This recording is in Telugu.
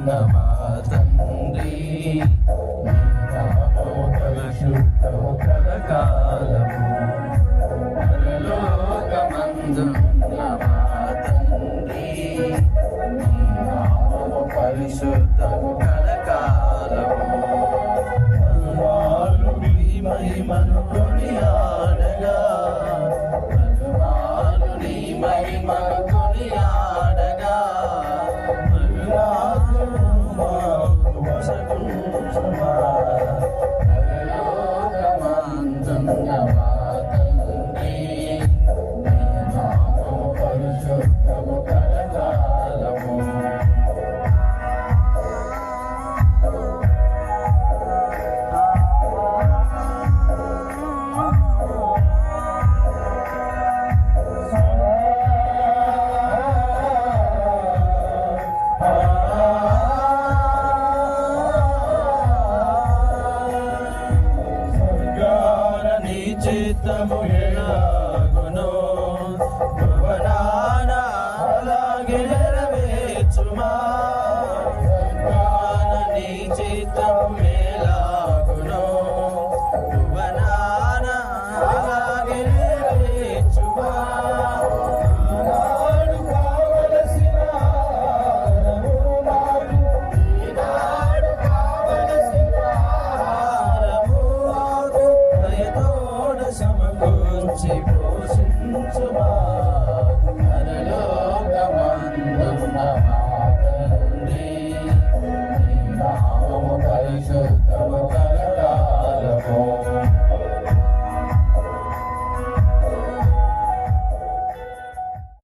మా తండ్రి నీ నామము పరిశుద్ధము కలకాలము పరలోకమందున్న మా తండ్రి నీ నామము పరిశుద్ధము కలకాలము మహిమను కొనియాడగా నీ మహిమను కొనియాడగా పరలోకమందున్న మా తండ్రి నీ నామము పరిశుద్ధము కలకాలము చిత్తము ఎలాగునో భువనాన అలాగే నెరవేర్చుమా నీ చిత్తము ఎలాగునో భువనాన అలాగే నెరవేర్చుమా నాడు కావలసిన ఈనాడు కావలసిన సమకూర్చి పోషించుమా పరలోకమందున్న మా తండ్రి నీ నామము పరిశుద్ధ